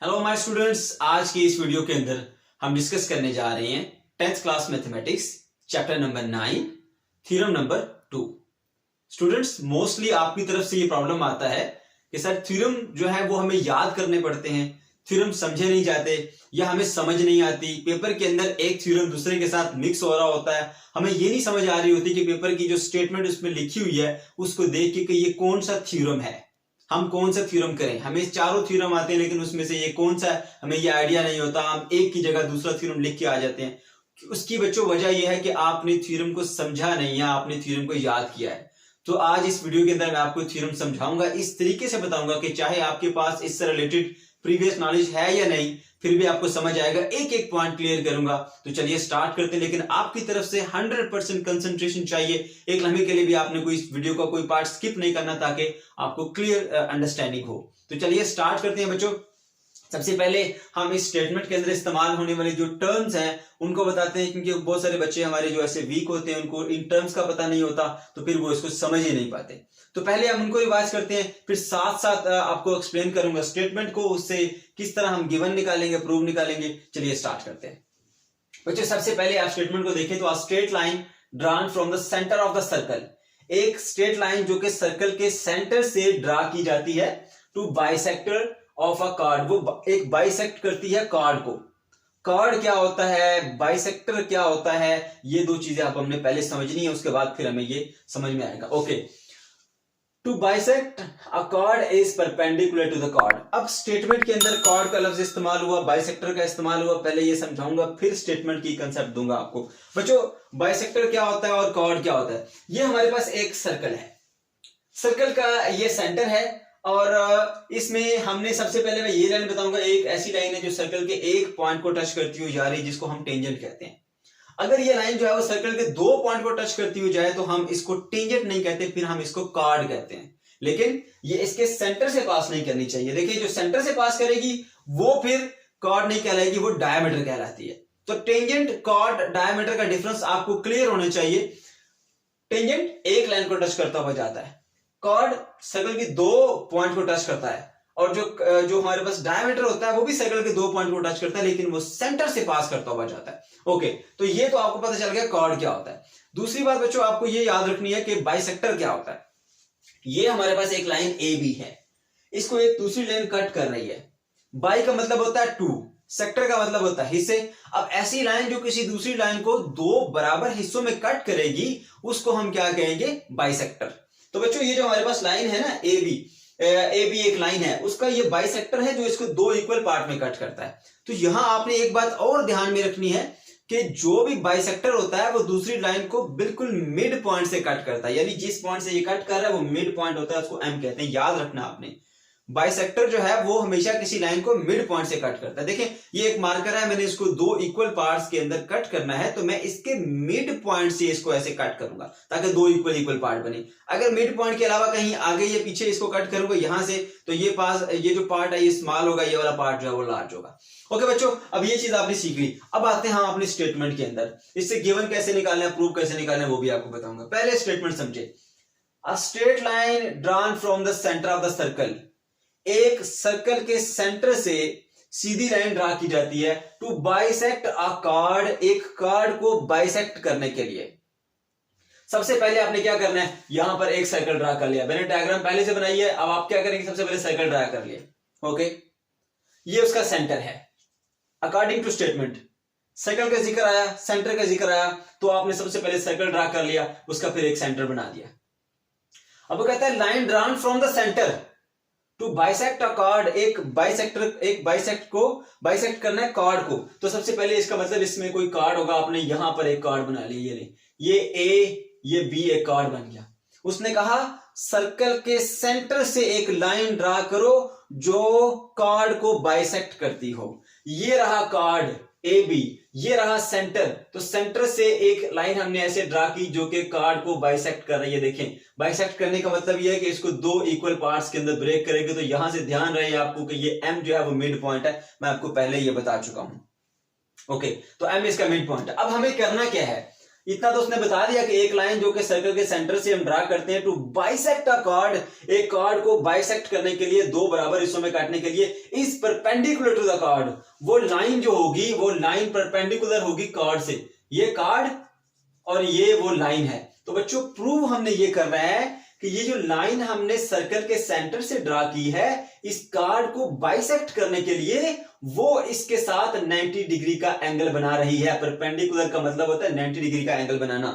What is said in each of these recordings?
Hello my students, आज की इस वीडियो के अंदर हम डिस्कस करने जा रहे हैं 10th class mathematics chapter number 9 theorem number 2। Students, mostly आपकी तरफ से ये प्रॉब्लम आता है कि सर थ्योरम जो है वो हमें याद करने पड़ते हैं, थ्योरम समझे नहीं जाते या हमें समझ नहीं आती। पेपर के अंदर एक थ्योरम दूसरे के साथ मिक्स हो रहा होता है, हमें ये नहीं समझ आ रही होती कि पेपर की जो स्टेटमेंट उसमें लिखी हुई है उसको देख के कि ये कौन सा थ्योरम है, हम कौन सा थ्योरम करें। हमें चारों थ्योरम आते हैं लेकिन उसमें से ये कौन सा है हमें ये आइडिया नहीं होता, हम एक की जगह दूसरा थ्योरम लिख के आ जाते हैं। उसकी बच्चों वजह यह है कि आपने थ्योरम को समझा नहीं है, आपने थ्योरम को याद किया है। तो आज इस वीडियो के अंदर मैं आपको थ्योरम समझाऊंगा, इस तरीके से बताऊंगा कि चाहे आपके पास इससे रिलेटेड प्रीवियस नॉलेज है या नहीं, फिर भी आपको समझ आएगा, एक एक पॉइंट क्लियर करूंगा। तो चलिए स्टार्ट करते हैं, लेकिन आपकी तरफ से 100% कंसंट्रेशन चाहिए। एक लम्हे के लिए भी आपने कोई इस वीडियो का कोई पार्ट स्किप नहीं करना ताकि आपको क्लियर अंडरस्टैंडिंग हो। तो चलिए स्टार्ट करते हैं बच्चों। सबसे पहले हम इस स्टेटमेंट के अंदर इस्तेमाल होने वाले जो टर्म्स हैं उनको बताते हैं, क्योंकि बहुत सारे बच्चे हमारे जो ऐसे वीक होते हैं उनको इन टर्म्स का पता नहीं होता, तो फिर वो इसको समझ ही नहीं पाते। तो पहले हम उनको रिवाइज करते हैं, फिर साथ साथ आपको एक्सप्लेन करूंगा स्टेटमेंट को, उससे किस तरह हम गिवन निकालेंगे, प्रूव निकालेंगे। चलिए स्टार्ट करते हैं बच्चों। सबसे पहले आप स्टेटमेंट को देखें तो आ straight line drawn from the centre of the circle, एक स्ट्रेट लाइन जो कि सर्कल के सेंटर से ड्रा की जाती है to bisector of a chord, वो एक बाइसेक्ट करती है कार्ड को। कार्ड क्या होता है, बाइसेक्टर क्या होता है, ये दो चीजें आप हमने पहले समझनी है, उसके बाद फिर हमें ये समझ में आएगा। Okay, to bisect a chord is perpendicular to the chord. अब स्टेटमेंट के अंदर कार्ड का लफ्ज इस्तेमाल हुआ, बाइसेक्टर का इस्तेमाल हुआ, पहले ये समझाऊंगा फिर स्टेटमेंट की कंसेप्ट दूंगा आपको। बच्चों, बाइसेक्टर क्या होता है और कार्ड क्या होता है। ये हमारे पास एक सर्कल है, सर्कल का ये सेंटर है और इसमें हमने सबसे पहले मैं ये लाइन बताऊंगा, एक ऐसी लाइन है जो सर्कल के एक पॉइंट को टच करती हुई जा रही है जिसको हम टेंजेंट कहते हैं। अगर ये लाइन जो है वो सर्कल के दो पॉइंट को टच करती हुई जाए तो हम इसको टेंजेंट नहीं कहते, फिर हम इसको कार्ड कहते हैं। लेकिन ये इसके सेंटर से पास नहीं करनी चाहिए। देखिए, जो सेंटर से पास करेगी वो फिर कार्ड नहीं कहलाएगी, वो डायमीटर कहलाती है। तो टेंजेंट कार्ड डायमीटर का डिफरेंस आपको क्लियर होना चाहिए। टेंजेंट एक लाइन को टच करता हुआ जाता है, कार्ड सर्कल के दो पॉइंट को टच करता है, और जो हमारे पास डायमीटर होता है वो भी सर्कल के दो पॉइंट को टच करता है, लेकिन वो सेंटर से पास करता हुआ जाता है। ओके, तो ये तो आपको पता चल गया कार्ड क्या होता है। दूसरी बात बच्चों आपको ये याद रखनी है कि बाइसेक्टर क्या होता है। ये हमारे पास एक लाइन ए बी है, इसको एक दूसरी लाइन कट कर रही है। बाई का मतलब होता है टू, सेक्टर का मतलब होता है हिस्से। अब ऐसी लाइन जो किसी दूसरी लाइन को दो बराबर हिस्सों में कट करेगी उसको हम क्या कहेंगे, बाइसेक्टर। तो बच्चों ये जो हमारे पास लाइन है ना ए बी एक लाइन है, उसका ये बाइसेक्टर है जो इसको दो इक्वल पार्ट में कट करता है। तो यहां आपने एक बात और ध्यान में रखनी है कि जो भी बाइसेक्टर होता है वो दूसरी लाइन को बिल्कुल मिड पॉइंट से कट करता है, यानी जिस पॉइंट से ये कट कर रहा है वो मिड पॉइंट होता है, उसको एम कहते हैं। याद रखना आपने, बाइसेक्टर जो है वो हमेशा किसी लाइन को मिड पॉइंट से कट करता है। देखिए, ये एक मार्कर है, मैंने इसको दो इक्वल पार्ट्स के अंदर कट करना है, तो मैं इसके मिड पॉइंट से इसको ऐसे कट करूंगा ताकि दो इक्वल पार्ट बने। अगर मिड पॉइंट के अलावा कहीं आगे या पीछे इसको कट करूंगा यहां से, तो ये जो पार्ट है ये स्मॉल होगा, ये वाला पार्ट जो है वो लार्ज होगा। ओके बच्चों, अब ये चीज आपने सीख ली। अब आते हैं हम अपने स्टेटमेंट के अंदर, इससे गिवन कैसे निकालना है, प्रूफ कैसे निकालना है वो भी आपको बताऊंगा। पहले स्टेटमेंट समझे। A straight line drawn from the centre of the circle, एक सर्कल के सेंटर से सीधी लाइन ड्रा की जाती है टू बाइसेक्ट अ कार्ड, एक कार्ड को बाइसेक्ट करने के लिए। सबसे पहले आपने क्या करना है, यहां पर एक सर्कल ड्रा कर लिया, मैंने डायग्राम पहले से बनाई है। अब आप क्या करेंगे, सबसे पहले सर्कल ड्रा कर लिया। ओके, ये उसका सेंटर है। अकॉर्डिंग टू स्टेटमेंट सर्कल का जिक्र आया, सेंटर का जिक्र आया, तो आपने सबसे पहले सर्कल ड्रा कर लिया, उसका फिर एक सेंटर बना दिया। अब वो कहता है line drawn from the centre to bisect a chord, एक बाइसेक्ट को बाइसेक्ट करना है कार्ड को। तो सबसे पहले इसका मतलब इसमें कोई कार्ड होगा, आपने यहां पर एक कार्ड बना लिया, ये ए ये बी एक कार्ड बन गया। उसने कहा सर्कल के सेंटर से एक लाइन ड्रा करो जो कार्ड को बाइसेक्ट करती हो। ये रहा कार्ड ए बी, ये रहा सेंटर, तो सेंटर से एक लाइन हमने ऐसे ड्रा की जो कि कार्ड को बाइसेक्ट कर रही है। देखें, बाइसेक्ट करने का मतलब ये है कि इसको दो इक्वल पार्ट्स के अंदर ब्रेक करेंगे। तो यहां से ध्यान रहे आपको कि ये एम जो है वो मिड पॉइंट है, मैं आपको पहले ये बता चुका हूं। ओके, तो एम इसका मिड पॉइंट है। अब हमें करना क्या है, इतना तो उसने बता दिया कि एक लाइन जो कि सर्कल के सेंटर से हम ड्रा करते हैं टू बाइसेक्ट अ कार्ड, एक कार्ड को बाइसेक्ट करने के लिए, दो बराबर हिस्सों में काटने के लिए, is perpendicular to the chord, वो लाइन जो होगी वो लाइन परपेंडिकुलर होगी कार्ड से, ये कार्ड और ये वो लाइन है। तो बच्चों प्रूव हमने ये कर रहा है कि ये जो लाइन हमने सर्कल के सेंटर से ड्रा की है, इस कार्ड को बाइसेक्ट करने के लिए वो इसके साथ 90 डिग्री का एंगल बना रही है। परपेंडिकुलर का मतलब होता है 90 डिग्री का एंगल बनाना।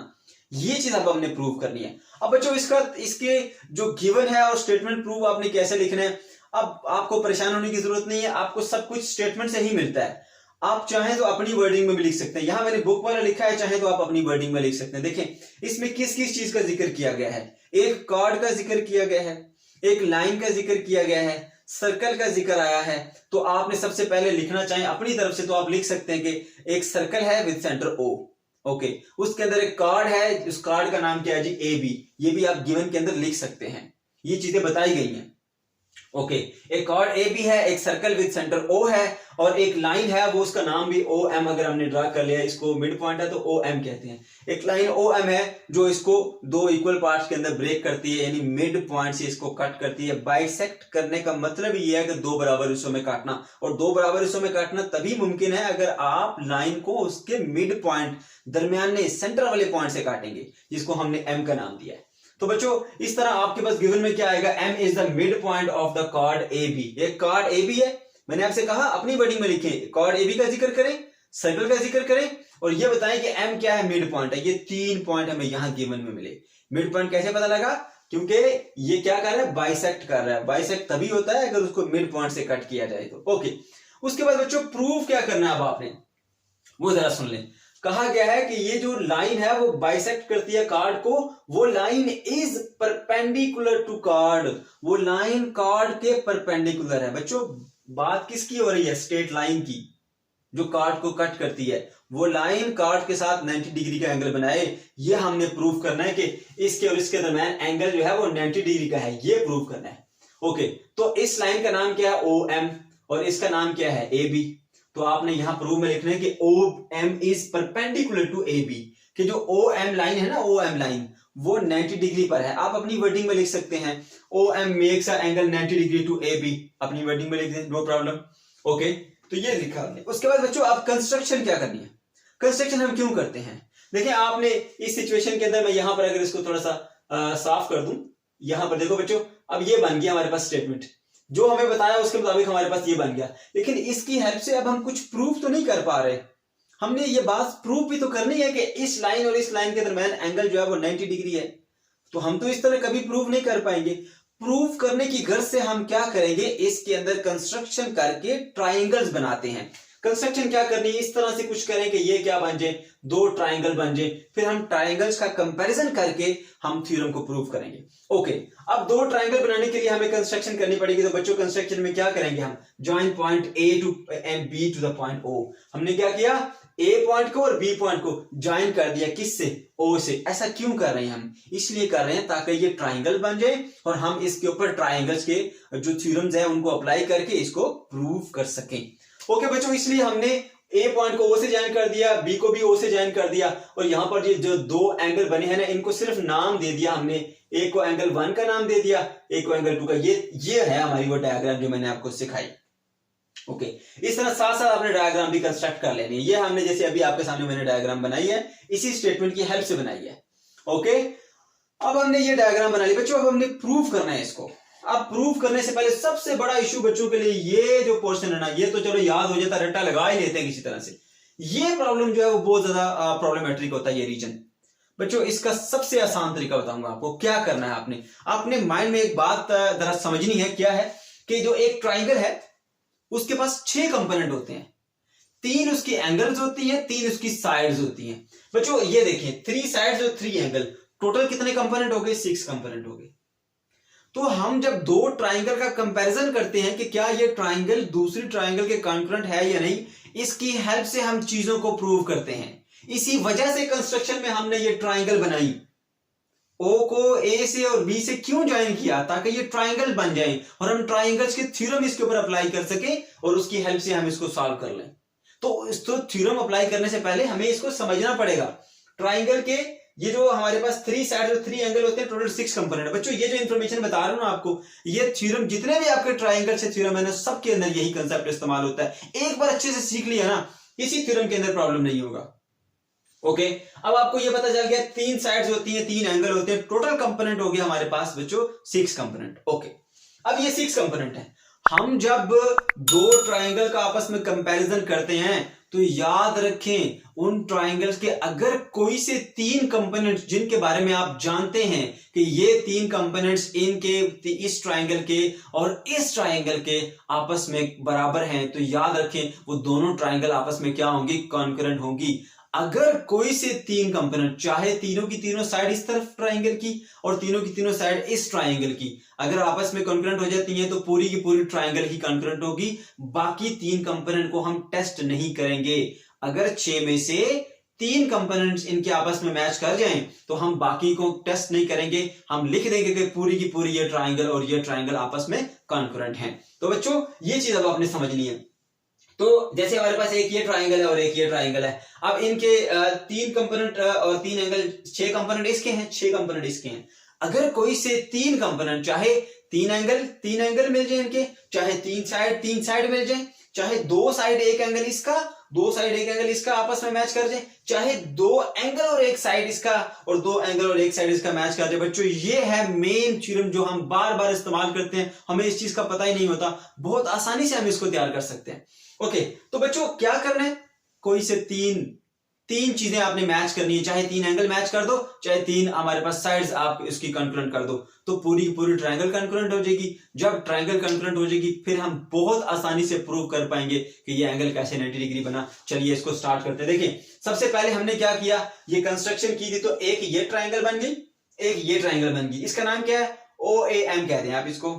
ये चीज अब हमने प्रूव करनी है। अब बच्चों इसके जो गिवन है और स्टेटमेंट प्रूव आपने कैसे लिखना है, अब आपको परेशान होने की जरूरत नहीं है, आपको सब कुछ स्टेटमेंट से ही मिलता है। आप चाहें तो अपनी वर्डिंग में भी लिख सकते हैं, यहां मैंने बुक वाला लिखा है, चाहे तो आप अपनी वर्डिंग में लिख सकते हैं। देखें इसमें किस किस चीज का जिक्र किया गया है, एक कार्ड का जिक्र किया गया है, एक लाइन का जिक्र किया गया है, सर्कल का जिक्र आया है। तो आपने सबसे पहले लिखना चाहे अपनी तरफ से तो आप लिख सकते हैं कि एक सर्कल है विद सेंटर ओ, ओके, उसके अंदर एक कार्ड है, उस कार्ड का नाम क्या है जी, ए बी। ये भी आप गिवन के अंदर लिख सकते हैं, ये चीजें बताई गई हैं। ओके, एक कार्ड ए बी है, एक सर्कल विद सेंटर ओ है, और एक लाइन है वो उसका नाम भी ओ एम, अगर हमने ड्रा कर लिया, इसको मिड पॉइंट है तो ओ एम कहते हैं। एक लाइन ओ एम है जो इसको दो इक्वल पार्ट्स के अंदर ब्रेक करती है, यानी मिड पॉइंट से इसको कट करती है। बाइसेक्ट करने का मतलब ये है कि दो बराबर हिस्सों में काटना, और दो बराबर हिस्सों में काटना तभी मुमकिन है अगर आप लाइन को उसके मिड पॉइंट, दरमियाने सेंटर वाले पॉइंट से काटेंगे, जिसको हमने एम का नाम दिया है। तो बच्चों इस तरह आपके पास गिवन में क्या आएगा, M is the mid point of the chord A B. एक कार्ड ए बी है, मैंने आपसे कहा अपनी वर्डिंग में लिखें, कार्ड ए बी का जिक्र करें, सर्कल का जिक्र करें, और ये बताएं कि एम क्या है, मिड पॉइंट है। ये 3 पॉइंट हमें यहां गिवन में मिले। मिड पॉइंट कैसे पता लगा, क्योंकि ये क्या कर रहा है, बाइसेक्ट कर रहा है। बाइसेक्ट तभी होता है अगर उसको मिड पॉइंट से कट किया जाए तो। ओके, उसके बाद बच्चों प्रूफ क्या करना है अब आपने, वो जरा सुन लें। कहा गया है कि ये जो लाइन है वो बाइसेक्ट करती है कार्ड को, वो line is perpendicular to chord, वो लाइन कार्ड के परपेंडिकुलर है। बच्चों बात किसकी हो रही है, स्ट्रेट लाइन की, जो कार्ड को कट करती है, वो लाइन कार्ड के साथ 90 डिग्री का एंगल बनाए। ये हमने प्रूव करना है कि इसके और इसके दरमियान एंगल जो है वो 90 डिग्री का है, ये प्रूव करना है। ओके, तो इस लाइन का नाम क्या है, ओ एम, और इसका नाम क्या है, ए बी। तो आपने यहां प्रूफ में लिखना है कि O M is perpendicular to A B, कि जो ओ एम लाइन है ना, ओ एम लाइन वो 90 डिग्री पर है। आप अपनी वर्डिंग में लिख सकते हैं, O M makes a angle 90 degree to A B, अपनी वर्डिंग में लिख दें, नो प्रॉब्लम। ओके, तो ये लिखा हमने। उसके बाद बच्चों आप कंस्ट्रक्शन क्या करनी है, कंस्ट्रक्शन हम क्यों करते हैं। देखिए आपने इस सिचुएशन के अंदर, मैं यहां पर अगर इसको थोड़ा सा साफ कर दूं, यहां पर देखो बच्चों, अब ये बन गया हमारे पास स्टेटमेंट, जो हमें बताया उसके मुताबिक हमारे पास ये बन गया। लेकिन इसकी हेल्प से अब हम कुछ प्रूफ तो नहीं कर पा रहे, हमने ये बात प्रूफ भी तो करनी है कि इस लाइन और इस लाइन के दरमियान एंगल जो है वो 90 डिग्री है। तो हम तो इस तरह कभी प्रूफ नहीं कर पाएंगे। प्रूफ करने की गर्ज से हम क्या करेंगे, इसके अंदर कंस्ट्रक्शन करके ट्राइंगल्स बनाते हैं। कंस्ट्रक्शन क्या करनी है, इस तरह से कुछ करें कि ये क्या बन जाए, दो ट्राइंगल बन जाए, फिर हम ट्राइंगल्स का कंपैरिजन करके हम थ्योरम को प्रूव करेंगे। ओके, अब दो ट्राइंगल बनाने के लिए हमें कंस्ट्रक्शन करनी पड़ेगी। तो बच्चों कंस्ट्रक्शन में क्या करेंगे, हम join point A to and B to the point O. हमने क्या किया, ए पॉइंट को और बी पॉइंट को ज्वाइन कर दिया, किससे, ओ से। ऐसा क्यों कर रहे हैं हम, इसलिए कर रहे हैं ताकि ये ट्राइंगल बन जाए और हम इसके ऊपर ट्राइंगल्स के जो थ्योरम्स हैं उनको अप्लाई करके इसको प्रूव कर सकें। ओके बच्चों, इसलिए हमने ए पॉइंट को ओ से ज्वाइन कर दिया, बी को भी ओ से ज्वाइन कर दिया, और यहां पर ये जो दो एंगल बने हैं ना, इनको सिर्फ नाम दे दिया हमने। एक को एंगल 1 का नाम दे दिया, एक को एंगल 2 का। ये है हमारी वो डायग्राम जो मैंने आपको सिखाई। ओके, इस तरह साथ साथ आपने डायग्राम भी कंस्ट्रक्ट कर लेनी है। ये हमने जैसे अभी आपके सामने मैंने डायग्राम बनाई है, इसी स्टेटमेंट की हेल्प से बनाई है। ओके, अब हमने ये डायग्राम बना ली बच्चों, अब हमने प्रूव करना है इसको। अब प्रूव करने से पहले सबसे बड़ा इश्यू बच्चों के लिए ये जो पोर्शन है ना, ये तो चलो याद हो जाता, रट्टा लगा ही लेते हैं किसी तरह से। ये प्रॉब्लम जो है वो बहुत ज्यादा प्रॉब्लमेट्रिक होता है, ये रीजन। बच्चों इसका सबसे आसान तरीका बताऊंगा आपको। क्या करना है, आपने अपने माइंड में एक बात जरा समझनी है। क्या है कि जो एक ट्राइंगल है उसके पास 6 कंपोनेंट होते हैं, 3 उसकी एंगल्स होती हैं, 3 उसकी साइड्स होती हैं। बच्चों ये देखिए, 3 साइड्स और 3 एंगल, टोटल कितने कंपोनेंट हो गए, 6 कंपोनेंट हो गए। तो हम जब दो ट्राइंगल का कंपैरिजन करते हैं कि क्या ये ट्राइंगल दूसरी ट्राइंगल के कॉन्करेंट है या नहीं, इसकी हेल्प से हम चीजों को प्रूव करते हैं। इसी वजह से कंस्ट्रक्शन में हमने ये ट्राइंगल बनाई। ओ को ए से और बी से क्यों ज्वाइन किया, ताकि ये ट्राइंगल बन जाए और हम ट्राइंगल्स के थ्योरम इसके ऊपर अप्लाई कर सके और उसकी हेल्प से हम इसको सॉल्व कर लें। तो इस थ्योरम अप्लाई करने से पहले हमें इसको समझना पड़ेगा। ट्राइंगल के ये जो हमारे पास 3 साइड और 3 एंगल होते हैं, टोटल 6 कंपोनेंट है। बच्चों ये जो इन्फॉर्मेशन बता रहा हूं ना आपको, ये थ्योरम जितने भी आपके ट्राइंगल से थ्योरम है ना, सबके अंदर यही कंसेप्ट इस्तेमाल होता है। एक बार अच्छे से सीख लिया ना, किसी थ्योरम के अंदर प्रॉब्लम नहीं होगा। ओके, अब आपको ये पता चल गया 3 साइड्स होती हैं, 3 एंगल होते हैं, टोटल कंपोनेंट हो गया हमारे पास बच्चों 6 कंपोनेंट। ओके, अब ये 6 कंपोनेंट है। हम जब दो ट्राइंगल का आपस में कंपैरिजन करते हैं तो याद रखें, उन ट्राइंगल्स के अगर कोई से 3 कंपोनेंट्स जिनके बारे में आप जानते हैं कि ये 3 कंपोनेंट्स इनके, इस ट्राइंगल के और इस ट्राइंगल के आपस में बराबर हैं, तो याद रखें वो दोनों ट्राइंगल आपस में क्या होंगी, कॉन्करेंट होंगी। अगर कोई से 3 कंपोनेंट, चाहे तीनों की तीनों साइड इस तरफ ट्राइंगल की और तीनों की तीनों साइड इस ट्राइंगल की, अगर आपस में कॉन्करेंट हो जाती हैं तो पूरी की पूरी ट्राइंगल ही कॉन्करेंट होगी। बाकी 3 कंपोनेंट को हम टेस्ट नहीं करेंगे। अगर 6 में से 3 कंपोनेंट्स इनके आपस में मैच कर जाएं तो हम बाकी को टेस्ट नहीं करेंगे, हम लिख देंगे कि पूरी की पूरी ये ट्राइंगल और ये ट्राइंगल आपस में कॉन्करेंट हैं। तो बच्चों ये चीज अब आपने समझनी है। तो जैसे हमारे पास एक ये ट्राइंगल है और एक ये ट्राइंगल है, अब इनके 3 कंपोनेंट और 3 एंगल, 6 कंपोनेंट इसके हैं, 6 कंपोनेंट इसके हैं। अगर कोई से 3 कंपोनेंट, चाहे 3 एंगल मिल जाए इनके, चाहे 3 साइड मिल जाए, चाहे 2 साइड 1 एंगल इसका, 2 साइड 1 एंगल इसका आपस में मैच कर जाए, चाहे 2 एंगल और 1 साइड इसका और 2 एंगल और 1 साइड इसका मैच कर जाए। बच्चों ये है मेन थ्योरम जो हम बार बार इस्तेमाल करते हैं, हमें इस चीज का पता ही नहीं होता, बहुत आसानी से हम इसको तैयार कर सकते हैं। ओके, तो बच्चों क्या करना है, कोई से तीन चीजें आपने मैच करनी है, चाहे 3 एंगल मैच कर दो, चाहे 3 हमारे पास साइड्स आप इसकी कॉन्करेंट कर दो, तो पूरी पूरी ट्राइंगल कॉन्करेंट हो जाएगी। जब ट्राइंगल कॉन्करेंट हो जाएगी फिर हम बहुत आसानी से प्रूव कर पाएंगे कि ये एंगल कैसे 90 डिग्री बना। चलिए इसको स्टार्ट करते हैं। देखिए सबसे पहले हमने क्या किया, ये कंस्ट्रक्शन की थी, तो एक ये ट्राइंगल बन गई, एक ये ट्राइंगल बन गई। इसका नाम क्या है, OAM कहते हैं आप इसको,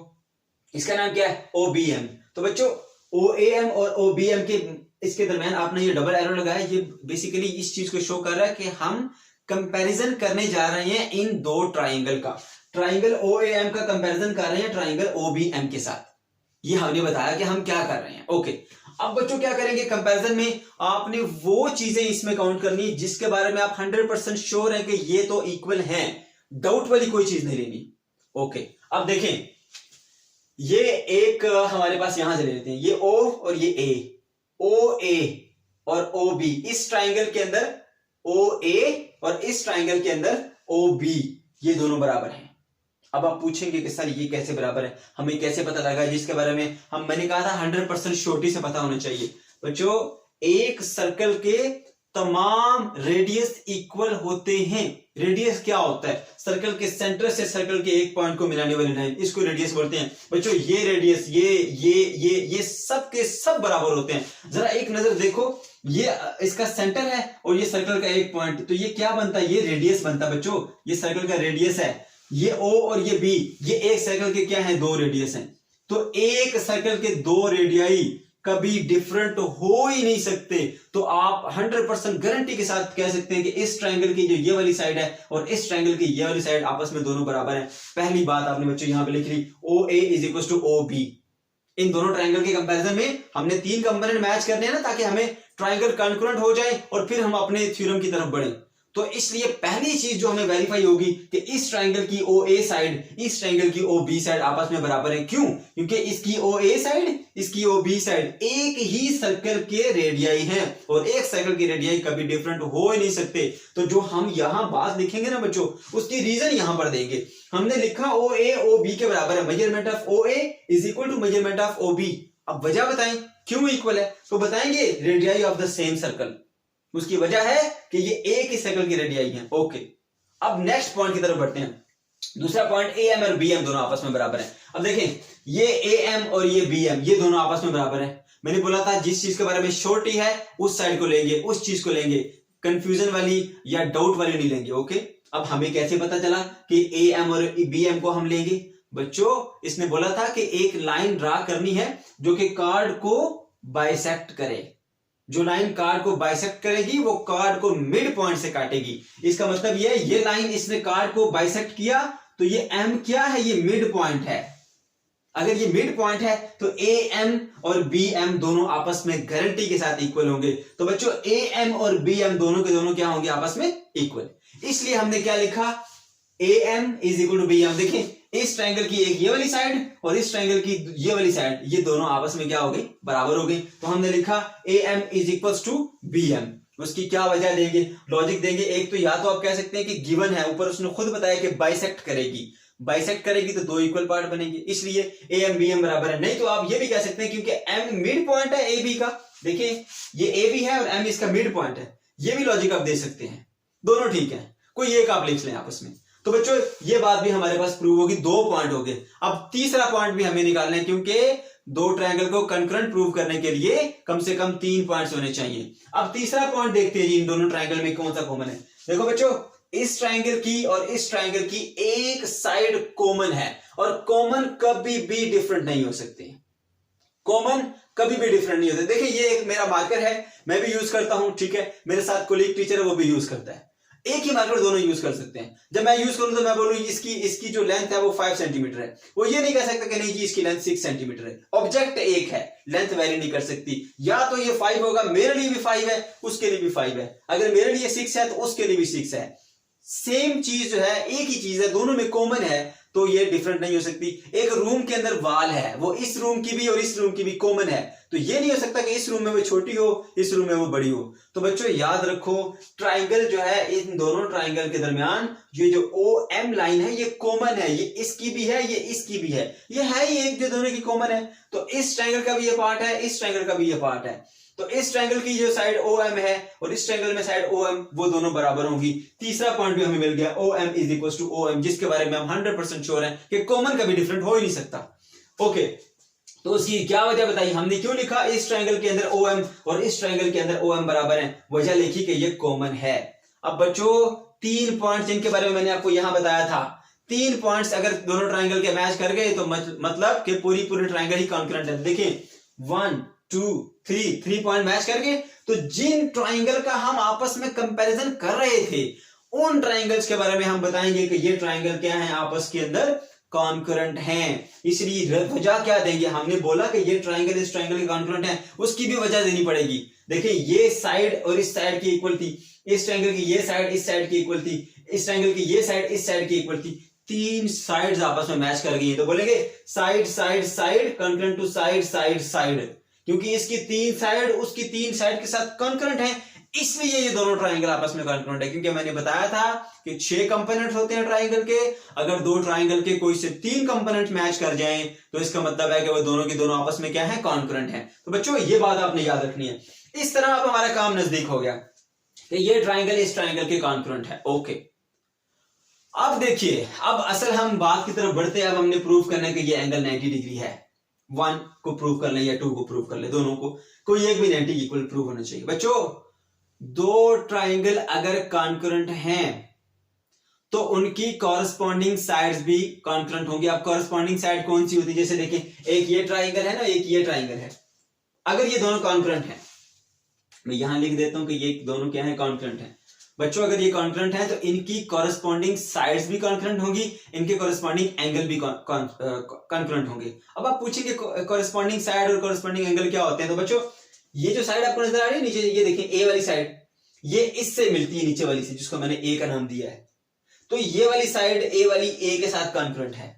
इसका नाम क्या है, OBM। तो बच्चों OAM और OBM के इसके दरमियान आपने ये डबल एरो लगाया, ये बेसिकली इस चीज को शो कर रहा है कि हम कंपैरिजन करने जा रहे हैं इन दो ट्राइंगल का। ट्राइंगल OAM का कंपैरिजन कर रहे हैं ट्राइंगल OBM के साथ, ये हमने बताया कि हम क्या कर रहे हैं। ओके, अब बच्चों क्या करेंगे, कंपैरिजन में आपने वो चीजें इसमें काउंट करनी जिसके बारे में आप 100% श्योर है कि ये तो इक्वल हैं, डाउट वाली कोई चीज नहीं लेनी। ओके, अब देखें ये एक हमारे पास यहां से ले लेते हैं, ये O और ये A, OA और OB, इस ट्राइंगल के अंदर OA और इस ट्राइंगल के अंदर OB, ये दोनों बराबर हैं। अब आप पूछेंगे कि सर ये कैसे बराबर है, हमें कैसे पता लगा, जिसके बारे में मैंने कहा था 100% श्योरिटी से पता होना चाहिए। बच्चों एक सर्कल के तमाम रेडियस इक्वल होते हैं। रेडियस क्या होता है, सर्कल के सेंटर से सर्कल के एक पॉइंट को मिलाने वाली लाइन, इसको रेडियस बोलते हैं। बच्चों ये रेडियस, ये सब के सब बराबर होते हैं। जरा एक नजर देखो, ये इसका सेंटर है और ये सर्कल का एक पॉइंट, तो ये क्या बनता है, ये रेडियस बनता है। बच्चों ये सर्कल का रेडियस है, ये O और ये B, ये एक सर्कल के क्या है, 2 रेडियस हैं। तो एक सर्कल के 2 रेडियाई कभी डिफरेंट हो ही नहीं सकते। तो आप 100% गारंटी के साथ कह सकते हैं कि इस ट्रायंगल की जो ये वाली साइड है और इस ट्रायंगल की ये वाली साइड आपस में दोनों बराबर हैं। पहली बात आपने बच्चों यहां पे लिख ली, OA is equal to OB। इन दोनों ट्रायंगल के कंपैरिजन में हमने 3 कंपोनेंट मैच करने हैं ना, ताकि हमें ट्रायंगल कॉन्करेंट हो जाए और फिर हम अपने थ्योरम की तरफ बढ़े। तो इसलिए पहली चीज जो हमें वेरीफाई होगी कि इस ट्रायंगल की OA साइड इस ट्रायंगल की OB साइड आपस में बराबर है। क्यों? क्योंकि इसकी OA साइड इसकी OB साइड एक ही सर्कल के रेडियाई हैं और एक सर्कल की रेडियाई कभी डिफरेंट हो ही नहीं सकते। तो जो हम यहां बात लिखेंगे ना बच्चों, उसकी रीजन यहां पर देंगे। हमने लिखा OA OB के बराबर है, measurement of OA is equal to measurement of OB। अब वजह बताएं क्यों इक्वल है, तो बताएंगे radii of the same circle. उसकी वजह है कि ये एक ही सर्कल की रेडियाई है। ओके, अब नेक्स्ट पॉइंट की तरफ बढ़ते हैं। दूसरा पॉइंट, AM और BM दोनों आपस में बराबर हैं। अब देखें ये AM और ये BM ये दोनों आपस में बराबर हैं। मैंने बोला था जिस चीज के बारे में श्योरिटी है उस साइड को लेंगे, उस चीज को लेंगे, कंफ्यूजन वाली या डाउट वाली नहीं लेंगे। ओके, अब हमें कैसे पता चला कि AM और BM को हम लेंगे? बच्चों इसने बोला था कि एक लाइन ड्रा करनी है जो कि कार्ड को बाइसेक्ट करे। जो लाइन कार्ड को बाइसेक्ट करेगी वो कार्ड को मिड पॉइंट से काटेगी। इसका मतलब ये लाइन इसने कार्ड को बाइसेक्ट किया, तो ये M क्या है, ये मिड पॉइंट है। अगर ये मिड पॉइंट है तो ए एम और बी एम दोनों आपस में गारंटी के साथ इक्वल होंगे। तो बच्चों ए एम और बी एम दोनों के दोनों क्या होंगे आपस में इक्वल। इसलिए हमने क्या लिखा, A M is equal to B M. देखिए इस ट्रायंगल की एक ये वाली साइड और इस ट्रायंगल की ये वाली साइड, ये दोनों आपस में क्या हो गई, बराबर हो गई। तो हमने लिखा A M is equal to B M. उसकी क्या वजह देंगे, लॉजिक देंगे। एक तो या तो आप कह सकते हैं कि गिवन है, ऊपर उसने खुद बताया कि बाइसेक्ट करेगी, बाइसेक्ट करेगी तो दो इक्वल पार्ट बनेंगे, इसलिए ए एम बी एम बराबर है। नहीं तो आप ये भी कह सकते हैं क्योंकि एम मिड पॉइंट है ए बी का, देखिए ये ए बी है और एम इसका मिड पॉइंट है, ये भी लॉजिक आप दे सकते हैं, दोनों ठीक है, कोई एक आप लिख लें आपस में। तो बच्चों ये बात भी हमारे पास प्रूव होगी, दो पॉइंट हो गए। अब तीसरा पॉइंट भी हमें निकालना है क्योंकि दो ट्रायंगल को कंकरेंट प्रूव करने के लिए कम से कम 3 पॉइंट्स होने चाहिए। अब तीसरा पॉइंट देखते हैं जी इन दोनों ट्रायंगल में कौन सा कॉमन है। देखो बच्चों इस ट्रायंगल की और इस ट्रायंगल की एक साइड कॉमन है और कॉमन कभी भी डिफरेंट नहीं हो सकती, कॉमन कभी भी डिफरेंट नहीं होते। देखिए ये एक मेरा मार्कर है, मैं भी यूज करता हूं, ठीक है, मेरे साथ कोलीग टीचर है वो भी यूज करता है, एक ही मार्कर दोनों यूज कर सकते हैं। जब मैं यूज करूं तो मैं बोलूं इसकी जो लेंथ है वो 5 सेंटीमीटर है, वो ये नहीं कह सकता कि नहीं जी इसकी लेंथ 6 सेंटीमीटर है। ऑब्जेक्ट एक है, लेंथ वेरी नहीं कर सकती, या तो ये 5 होगा, मेरे लिए भी 5 है उसके लिए भी 5 है, अगर मेरे लिए 6 है तो उसके लिए भी 6 है। सेम चीज जो है, एक ही चीज है, दोनों में कॉमन है, तो ये डिफरेंट नहीं हो सकती। एक रूम के अंदर वॉल है, वो इस रूम की भी और इस रूम की भी कॉमन है, तो ये नहीं हो सकता कि इस रूम में वो छोटी हो इस रूम में वो बड़ी हो। तो बच्चों याद रखो ट्राइंगल जो है, इन दोनों ट्राइंगल के दरमियान ये जो ओ एम लाइन है ये कॉमन है, ये इसकी भी है ये इसकी भी है, ये है ही एक जो दोनों की कॉमन है। तो इस ट्राइंगल का भी ये पार्ट है, इस ट्राइंगल का भी ये पार्ट है, तो इस ट्रायंगल की जो साइड ओ एम है और इस ट्रायंगल में साइड ओ एम, वो दोनों बराबर होंगी। तीसरा पॉइंट भी हमें मिल गया, O M is equal to O M, जिसके बारे में हम 100% श्योर हैं कि कॉमन कभी डिफरेंट हो ही नहीं सकता। ओके, तो उसकी क्या वजह बताई हमने, क्यों लिखा इस ट्रायंगल के अंदर ओ एम और इस ट्रायंगल के अंदर ओ एम बराबर है, वजह लिखी कि ये कॉमन है। अब बच्चों 3 पॉइंट जिनके बारे में मैंने आपको यहां बताया था, 3 पॉइंट्स अगर दोनों ट्रायंगल के मैच कर गए तो मतलब कि पूरी ट्रायंगल ही कॉन्करेंट है। देखिए 1 2 3 पॉइंट मैच करके, तो जिन ट्राइंगल का हम आपस में कंपैरिजन कर रहे थे उन ट्राइंगल्स के बारे में हम बताएंगे कि ये ट्राइंगल क्या है, आपस के अंदर कॉन्करेंट हैं। इसलिए वजह क्या देंगे, हमने बोला कि ये ट्राइंगल इस ट्राइंगल के कॉन्करेंट है, उसकी भी वजह देनी पड़ेगी। देखिए ये साइड और इस साइड की इक्वल थी, इस ट्राइंगल की ये साइड इस साइड की इक्वल थी, इस ट्राइंगल की ये साइड इस साइड की इक्वल थी, 3 साइड्स आपस में मैच कर गई, तो बोलेंगे side side side concurrent to side side side, क्योंकि इसकी 3 साइड उसकी 3 साइड के साथ कॉन्करेंट है, इसलिए ये दोनों ट्राइंगल आपस में कॉन्करेंट है। क्योंकि मैंने बताया था कि 6 कंपोनेंट होते हैं ट्राइंगल के, अगर 2 ट्राइंगल के कोई से 3 कंपोनेंट मैच कर जाएं तो इसका मतलब है कि वो दोनों की दोनों आपस में क्या है, कॉन्करेंट है। तो बच्चों ये बात आपने याद रखनी है। इस तरह अब हमारा काम नजदीक हो गया कि ये ट्राइंगल इस ट्राइंगल के कॉन्करेंट है। ओके, अब देखिए अब असल हम बात की तरफ बढ़ते हैं। अब हमने प्रूव करना है कि ये एंगल 90 डिग्री है, 1 को प्रूव कर ले या 2 को प्रूव कर ले, दोनों को कोई एक भी 90 इक्वल प्रूव होना चाहिए। बच्चों 2 ट्राइंगल अगर कॉन्करेंट हैं तो उनकी कॉरस्पॉन्डिंग साइड्स भी कॉन्करेंट होंगी। अब कॉरस्पॉन्डिंग साइड कौन सी होती है, जैसे देखिए एक ये ट्राइंगल है ना, एक ये ट्राइंगल है, अगर ये दोनों कॉन्करेंट हैं, मैं यहां लिख देता हूं कि ये दोनों क्या है, कॉन्करेंट है। बच्चों अगर ये कॉन्करेंट है तो इनकी कॉरस्पॉन्डिंग साइड्स भी कॉन्करेंट होंगी, इनके कॉरस्पॉन्डिंग एंगल भी कॉन्करेंट होंगे। अब आप पूछेंगे कॉरस्पॉन्डिंग साइड और कॉरस्पॉन्डिंग एंगल क्या होते हैं, तो बच्चों ये जो साइड आपको नजर आ रही है नीचे, ये देखिए ए वाली साइड, ये इससे मिलती है नीचे वाली से, जिसको मैंने ए का नाम दिया है, तो ये वाली साइड ए वाली ए के साथ कॉन्करेंट है।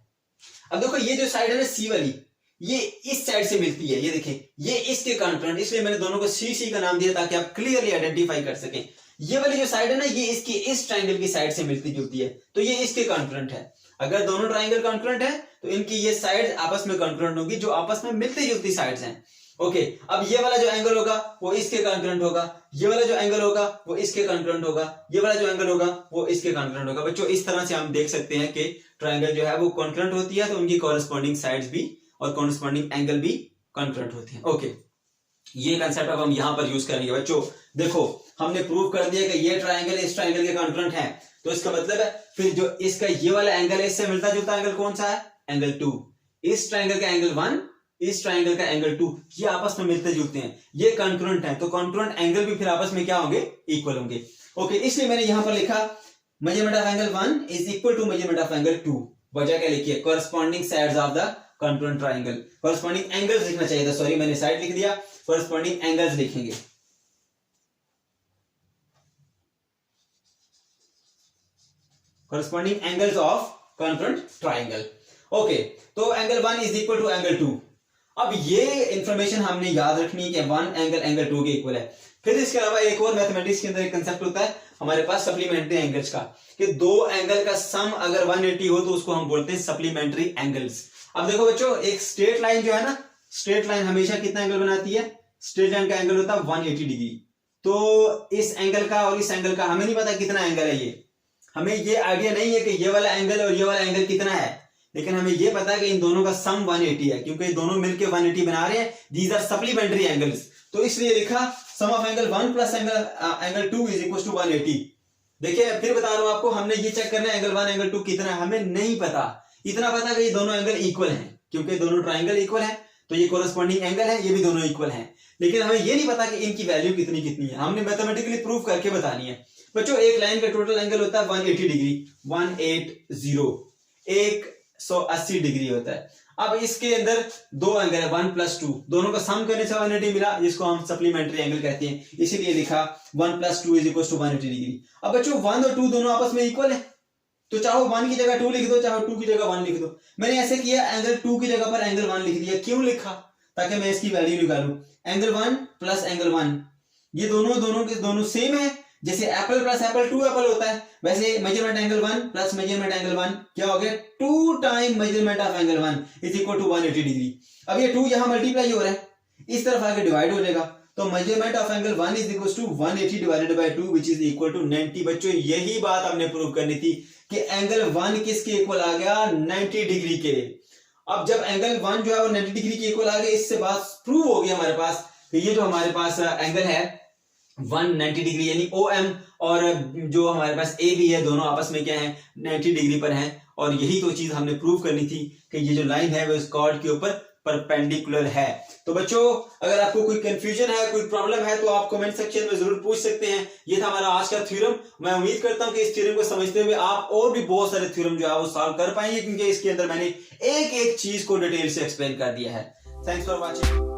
अब देखो ये जो साइड है ना सी वाली, ये इस साइड से मिलती है, ये देखिए ये इसके कॉन्करेंट, इसलिए मैंने दोनों को सी सी का नाम दिया ताकि आप क्लियरली आइडेंटिफाई कर सकें। ये वाली जो साइड है ना, ये इसकी इस ट्राइंगल की साइड से मिलती जुलती है, तो ये इसके कॉन्करेंट है। अगर दोनों ट्राइंगल कॉन्करेंट है तो इनकी ये साइड आपस में कॉन्करेंट होगी, जो आपस में मिलती जुलती साइड्स हैं। ओके, अब ये वाला जो एंगल होगा वो इसके कॉन्करेंट होगा, ये वाला जो एंगल होगा वो इसके कॉन्करेंट होगा, ये वाला जो एंगल होगा वो इसके कॉन्करेंट होगा। बच्चों इस तरह से हम देख सकते हैं कि ट्राइंगल जो है वो कॉन्करेंट होती है तो उनकी कॉरस्पॉन्डिंग साइड्स भी और कॉरस्पॉन्डिंग एंगल भी कॉन्करेंट होते हैं। ओके, ये कंसेप्ट अब हम यहां पर यूज करेंगे। बच्चों देखो हमने प्रूव कर दिया कि ये ट्राइंगल इस ट्राइंगल के कॉन्करेंट है, तो इसका मतलब है फिर जो इसका ये वाला एंगल है इससे मिलता जुलता एंगल कौन सा है, एंगल 2। इस ट्राइंगल का एंगल 1, इस ट्राइंगल का एंगल 2, ये आपस में मिलते जुलते हैं, ये कॉन्करेंट है, तो कॉन्करेंट एंगल भी फिर आपस में क्या होंगे, इक्वल होंगे। ओके, इसलिए मैंने यहां पर लिखा measurement of angle 1 is equal to measurement of angle 2। वजह क्या लिखी है, corresponding sides of the congruent triangle. Corresponding angles लिखना चाहिए था, सॉरी मैंने साइड लिख दिया, कॉरेस्पॉन्डिंग एंगल्स लिखेंगे। Corresponding angles of congruent triangle. Okay, तो angle 1 is equal to angle 2। अब ये इंफॉर्मेशन हमने याद रखनी है कि 1 एंगल एंगल 2 के इक्वल है। फिर इसके अलावा एक और मैथमेटिक्स के अंदर एक कंसेप्ट होता है हमारे पास सप्लीमेंट्री एंगल्स का, कि दो एंगल का सम अगर 180 हो तो उसको हम बोलते हैं सप्लीमेंट्री एंगल्स। अब देखो बच्चों, एक स्ट्रेट लाइन जो है ना, स्ट्रेट लाइन हमेशा कितना एंगल बनाती है? स्ट्रेट लाइन का एंगल होता है 180 डिग्री। तो इस एंगल का और इस एंगल का हमें नहीं पता कितना एंगल है, ये हमें ये आइडिया नहीं है कि ये वाला एंगल और ये वाला एंगल कितना है, लेकिन हमें ये पता है कि इन दोनों का सम 180 है, क्योंकि दोनों मिलकर 180 बना रहे हैं। दीज आर सप्लीमेंट्री एंगल्स, तो इसलिए लिखा sum of angle 1 plus angle 2 is equal to 180। देखिए फिर बता रहा हूं आपको, हमने ये चेक करना है एंगल 1 एंगल 2 कितना है, हमें नहीं पता। इतना पता कि ये दोनों एंगल इक्वल हैं, क्योंकि दोनों ट्राइंगल इक्वल हैं, तो ये कोरेस्पॉन्डिंग एंगल है, ये भी दोनों इक्वल हैं। लेकिन हमें ये नहीं पता कि इनकी वैल्यू कितनी कितनी है, हमने मैथमेटिकली प्रूव करके बतानी है। बच्चों एक लाइन का टोटल एंगल होता है 180 डिग्री, 180, 180 डिग्री होता है। अब इसके अंदर दो एंगल है 1 प्लस 2, दोनों का सम करने से 180 मिला, जिसको हम सप्लीमेंट्री एंगल कहते हैं, इसीलिए लिखा 1 plus 2 is equal to 180 degree. अब बच्चों 1 और 2 दोनों आपस में इक्वल है, तो चाहो 1 की जगह 2 लिख दो, चाहो 2 की जगह 1 लिख दो। मैंने ऐसे किया, एंगल 2 की जगह पर एंगल 1 लिख दिया। क्यों लिखा? ताकि मैं इसकी वैल्यू निकालूं। एंगल 1 प्लस एंगल 1, ये दोनों सेम है। जैसे एप्पल प्लस एप्पल 2 एप्पल होता है, वैसे measurement angle 1 plus measurement angle 1 क्या हो गया? 2 time measurement of angle 1 is equal to 180 degree. अब ये 2 यहां मल्टीप्लाई हो रहा है, इस तरफ आके डिवाइड हो जाएगा, तो measurement of angle 1 is equal to 180 divided by 2 which is equal to 90। बच्चों यही बात हमने प्रूव करनी थी कि एंगल 1 किसके इक्वल आ गया? 90 डिग्री के। अब जब एंगल 1 जो है वो 90 डिग्री के इक्वल आ गया, इससे बात प्रूव हो गई हमारे पास कि ये जो हमारे पास एंगल है 190 डिग्री यानी OM और जो हमारे पास AB है, दोनों आपस में क्या है? 90 डिग्री पर हैं। और यही तो चीज हमने प्रूव करनी थी कि ये जो लाइन है वो इस कॉर्ड के ऊपर परपेंडिकुलर है। तो बच्चों अगर आपको कोई कंफ्यूजन है, कोई प्रॉब्लम है, तो आप कमेंट सेक्शन में जरूर पूछ सकते हैं। ये था हमारा आज का थ्योरम। मैं उम्मीद करता हूं कि इस थ्योरम को समझते हुए आप और भी बहुत सारे थ्योरम जो है वो सॉल्व कर पाएंगे, क्योंकि इसके अंदर मैंने एक एक चीज को डिटेल से एक्सप्लेन कर दिया है। Thanks for watching.